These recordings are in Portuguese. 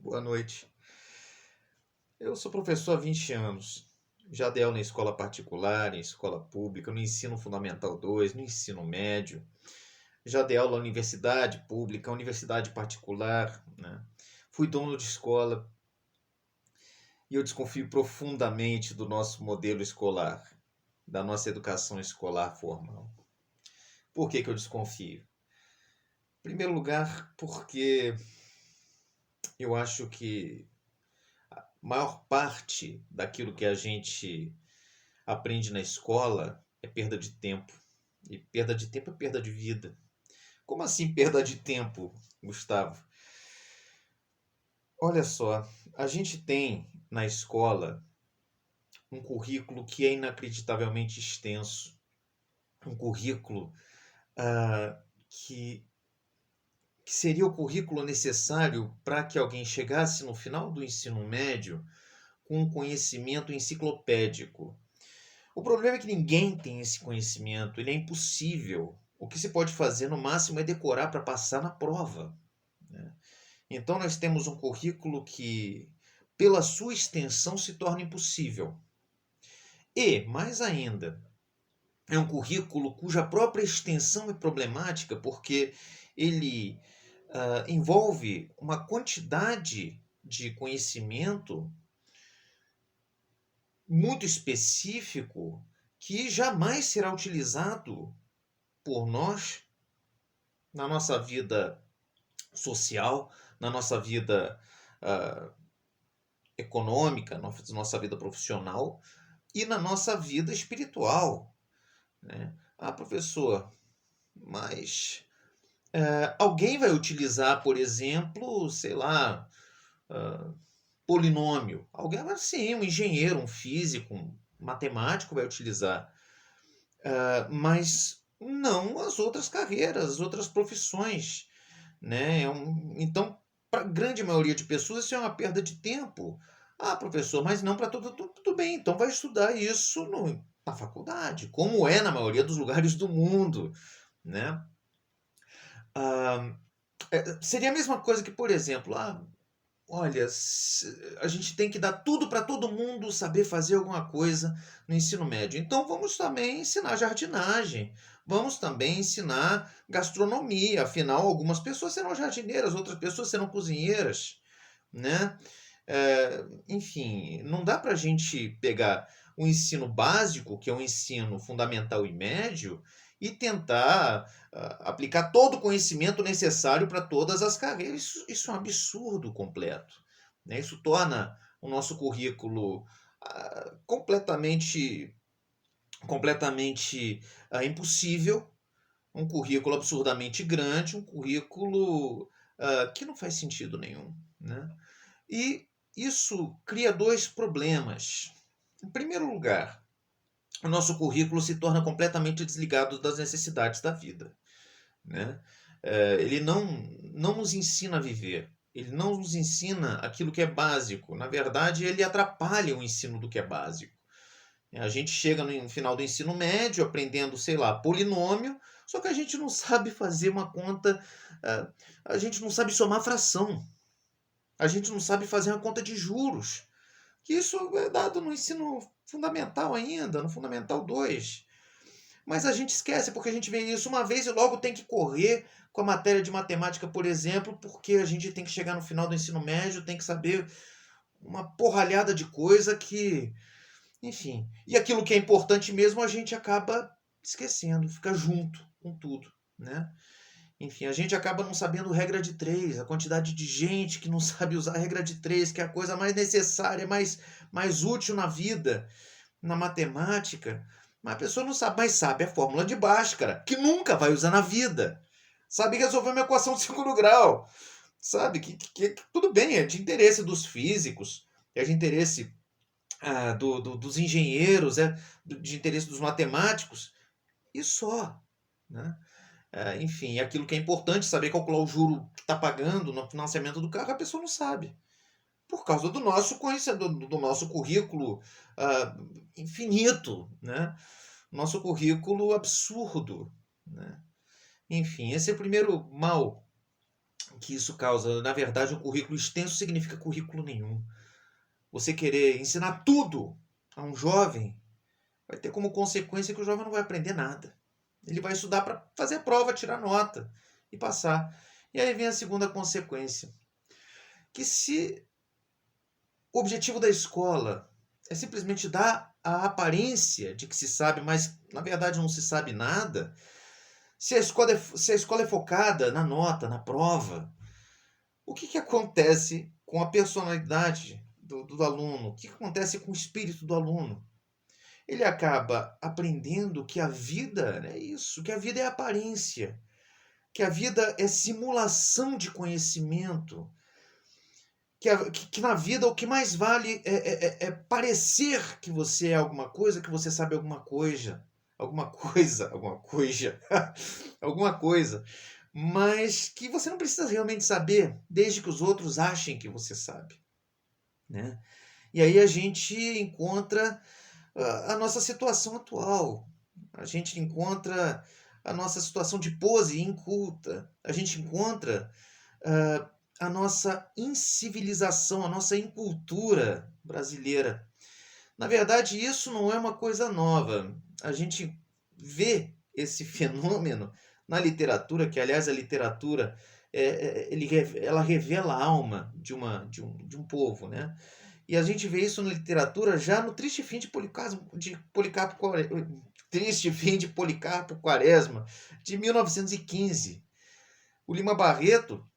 Boa noite. Eu sou professor há 20 anos. Já dei aula em escola particular, em escola pública, no ensino fundamental 2, no ensino médio. Já dei aula na universidade pública, universidade particular, né? Fui dono de escola e eu desconfio profundamente do nosso modelo escolar, da nossa educação escolar formal. Por que que eu desconfio? Em primeiro lugar, porque eu acho que a maior parte daquilo que a gente aprende na escola é perda de tempo. E perda de tempo é perda de vida. Como assim perda de tempo, Gustavo? Olha só, a gente tem na escola um currículo que é inacreditavelmente extenso. Um currículo ah, que, que seria o currículo necessário para que alguém chegasse no final do ensino médio com um conhecimento enciclopédico. O problema é que ninguém tem esse conhecimento, ele é impossível. O que se pode fazer no máximo é decorar para passar na prova, né? Então nós temos um currículo que, pela sua extensão, se torna impossível. E, mais ainda, é um currículo cuja própria extensão é problemática, porque ele envolve uma quantidade de conhecimento muito específico que jamais será utilizado por nós na nossa vida social, na nossa vida ah, econômica, na nossa vida profissional e na nossa vida espiritual, né? Ah, professor, mas alguém vai utilizar, por exemplo, sei lá, ah, polinômio. Alguém vai, sim, um engenheiro, um físico, um matemático vai utilizar. Mas não as outras carreiras, as outras profissões, né? Então, para a grande maioria de pessoas, isso é uma perda de tempo. Ah, professor, mas não para tudo bem, então vai estudar isso na faculdade, como é na maioria dos lugares do mundo, né? Ah, seria a mesma coisa que, por exemplo, olha, a gente tem que dar tudo para todo mundo saber fazer alguma coisa no ensino médio. Então vamos também ensinar jardinagem, vamos também ensinar gastronomia. Afinal, algumas pessoas serão jardineiras, outras pessoas serão cozinheiras, né? Enfim, não dá para a gente pegar o ensino básico, que é o ensino fundamental e médio, e tentar aplicar todo o conhecimento necessário para todas as carreiras. Isso é um absurdo completo, né? Isso torna o nosso currículo completamente impossível, um currículo absurdamente grande, um currículo que não faz sentido nenhum, né? E isso cria dois problemas. Em primeiro lugar, o nosso currículo se torna completamente desligado das necessidades da vida, né? Ele não nos ensina a viver, ele não nos ensina aquilo que é básico. Na verdade, ele atrapalha o ensino do que é básico. A gente chega no final do ensino médio aprendendo, sei lá, polinômio, só que a gente não sabe fazer uma conta, a gente não sabe somar fração, a gente não sabe fazer uma conta de juros. Que isso é dado no ensino fundamental ainda, no Fundamental 2. Mas a gente esquece porque a gente vê isso uma vez e logo tem que correr com a matéria de matemática, por exemplo, porque a gente tem que chegar no final do ensino médio, tem que saber uma porralhada de coisa que, enfim. E aquilo que é importante mesmo a gente acaba esquecendo, fica junto com tudo, né? Enfim, a gente acaba não sabendo regra de três, a quantidade de gente que não sabe usar a regra de três, que é a coisa mais necessária, mais útil na vida, na matemática. Mas a pessoa não sabe, mas sabe a fórmula de Bhaskara, que nunca vai usar na vida. Sabe resolver uma equação de segundo grau. Sabe que tudo bem, é de interesse dos físicos, é de interesse dos engenheiros, de interesse dos matemáticos, e só, né? Enfim, aquilo que é importante, saber calcular o juro que está pagando no financiamento do carro, a pessoa não sabe. Por causa do nosso conhecimento, do nosso currículo infinito, né? Nosso currículo absurdo, né? Enfim, esse é o primeiro mal que isso causa. Na verdade, um currículo extenso significa currículo nenhum. Você querer ensinar tudo a um jovem vai ter como consequência que o jovem não vai aprender nada. Ele vai estudar para fazer a prova, tirar nota e passar. E aí vem a segunda consequência, que se o objetivo da escola é simplesmente dar a aparência de que se sabe, mas na verdade não se sabe nada, se a escola é focada na nota, na prova, o que acontece com a personalidade do aluno? O que acontece com o espírito do aluno? Ele acaba aprendendo que a vida é isso, que a vida é aparência, que a vida é simulação de conhecimento, que na vida o que mais vale é parecer que você é alguma coisa, que você sabe alguma coisa, alguma coisa, mas que você não precisa realmente saber, desde que os outros achem que você sabe, né? E aí a gente encontra a nossa situação atual, a gente encontra a nossa situação de pose inculta, a gente encontra a nossa incivilização, a nossa incultura brasileira. Na verdade, isso não é uma coisa nova. A gente vê esse fenômeno na literatura, que aliás a literatura ela revela a alma de um povo, né? E a gente vê isso na literatura já no Triste Fim de Triste Fim de Policarpo Quaresma, de 1915. O Lima Barreto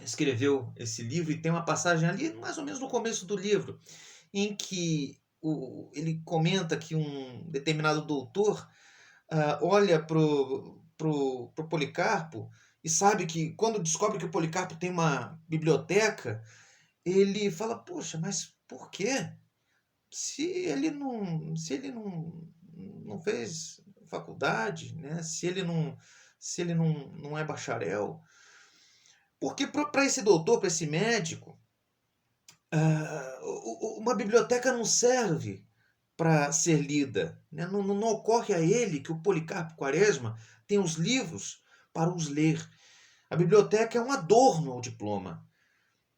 escreveu esse livro e tem uma passagem ali, mais ou menos no começo do livro, em que ele comenta que um determinado doutor olha pro Policarpo e sabe que quando descobre que o Policarpo tem uma biblioteca, ele fala: poxa, mas por quê? Se ele não fez faculdade, né? Se ele não é bacharel, porque para esse doutor, para esse médico, uma biblioteca não serve para ser lida, né? Não ocorre a ele que o Policarpo Quaresma tem os livros para os ler. A biblioteca é um adorno ao diploma.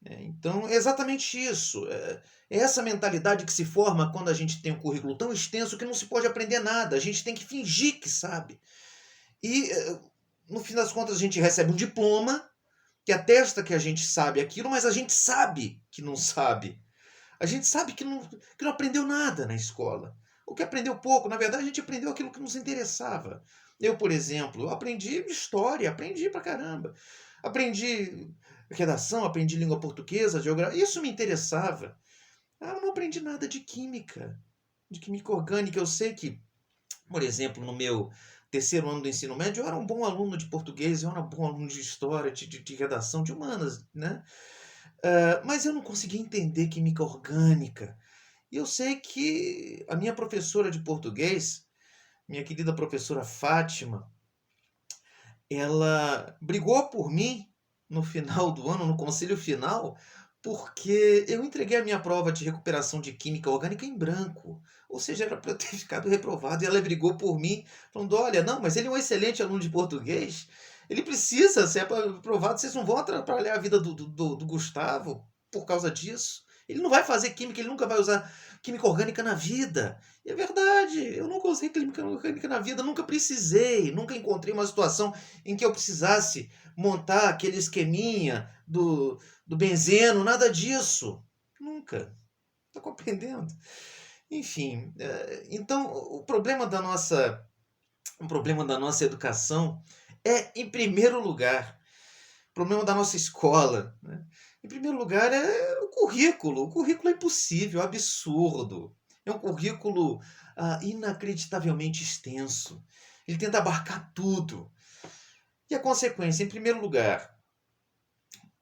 Então, é exatamente isso. É essa mentalidade que se forma quando a gente tem um currículo tão extenso que não se pode aprender nada. A gente tem que fingir que sabe. E, no fim das contas, a gente recebe um diploma que atesta que a gente sabe aquilo, mas a gente sabe que não sabe. A gente sabe que não aprendeu nada na escola. O que aprendeu pouco, na verdade, a gente aprendeu aquilo que nos interessava. Eu, por exemplo, aprendi história, aprendi pra caramba. Aprendi redação, aprendi língua portuguesa, geografia. Isso me interessava. Eu não aprendi nada de química orgânica. Eu sei que, por exemplo, no meu terceiro ano do ensino médio, eu era um bom aluno de português, eu era um bom aluno de história, de redação, de humanas, né? Mas eu não conseguia entender química orgânica. E eu sei que a minha professora de português, minha querida professora Fátima, ela brigou por mim no final do ano, no conselho final, porque eu entreguei a minha prova de recuperação de química orgânica em branco. Ou seja, era para eu ter ficado reprovado. E ela brigou por mim, falando: olha, não, mas ele é um excelente aluno de português. Ele precisa ser aprovado. Vocês não vão atrapalhar a vida do Gustavo por causa disso. Ele não vai fazer química, ele nunca vai usar química orgânica na vida. E é verdade, eu nunca usei química orgânica na vida, nunca precisei, nunca encontrei uma situação em que eu precisasse montar aquele esqueminha do benzeno, nada disso. Nunca. Está compreendendo? Enfim, então o problema da nossa educação é, em primeiro lugar, o problema da nossa escola, né? Em primeiro lugar, é o currículo. O currículo é impossível, absurdo. É um currículo inacreditavelmente extenso. Ele tenta abarcar tudo. E a consequência, em primeiro lugar,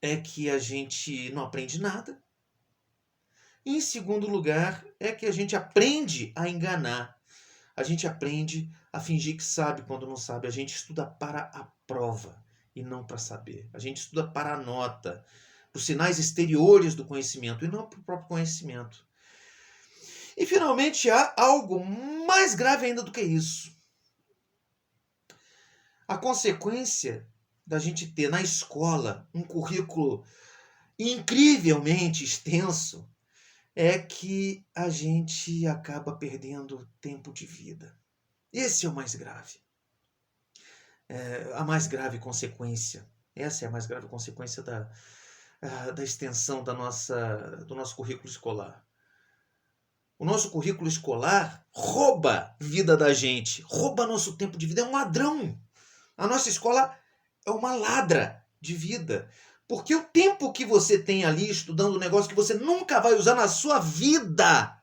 é que a gente não aprende nada. E, em segundo lugar, é que a gente aprende a enganar. A gente aprende a fingir que sabe quando não sabe. A gente estuda para a prova e não para saber. A gente estuda para a nota, para os sinais exteriores do conhecimento e não para o próprio conhecimento. E, finalmente, há algo mais grave ainda do que isso. A consequência da gente ter na escola um currículo incrivelmente extenso é que a gente acaba perdendo tempo de vida. Esse é o mais grave. A mais grave consequência. Essa é a mais grave consequência da extensão do nosso currículo escolar. O nosso currículo escolar rouba vida da gente, rouba nosso tempo de vida, é um ladrão. A nossa escola é uma ladra de vida. Porque o tempo que você tem ali estudando um negócio que você nunca vai usar na sua vida,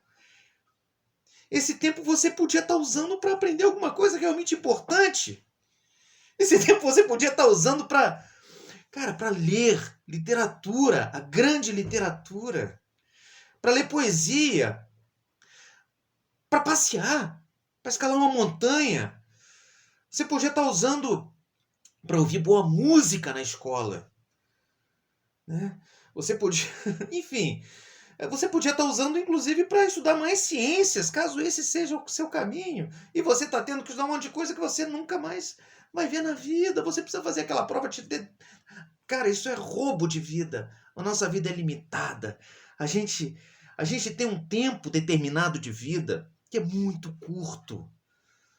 esse tempo você podia estar usando para aprender alguma coisa realmente importante. Esse tempo você podia estar usando para ler literatura, a grande literatura, para ler poesia, para passear, para escalar uma montanha. Você podia estar usando para ouvir boa música na escola, né? Você podia, enfim, você podia estar usando inclusive para estudar mais ciências, caso esse seja o seu caminho, e você está tendo que estudar um monte de coisa que você nunca mais vai ver na vida. Você precisa fazer aquela prova de... Cara, isso é roubo de vida. A nossa vida é limitada. A gente tem um tempo determinado de vida que é muito curto.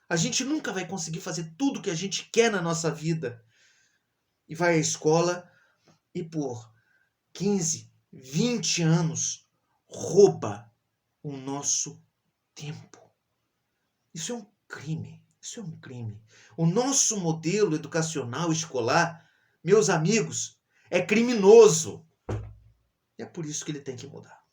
A gente nunca vai conseguir fazer tudo que a gente quer na nossa vida. E vai à escola e por 15, 20 anos rouba o nosso tempo. Isso é um crime. Isso é um crime. O nosso modelo educacional escolar, meus amigos, é criminoso. E é por isso que ele tem que mudar.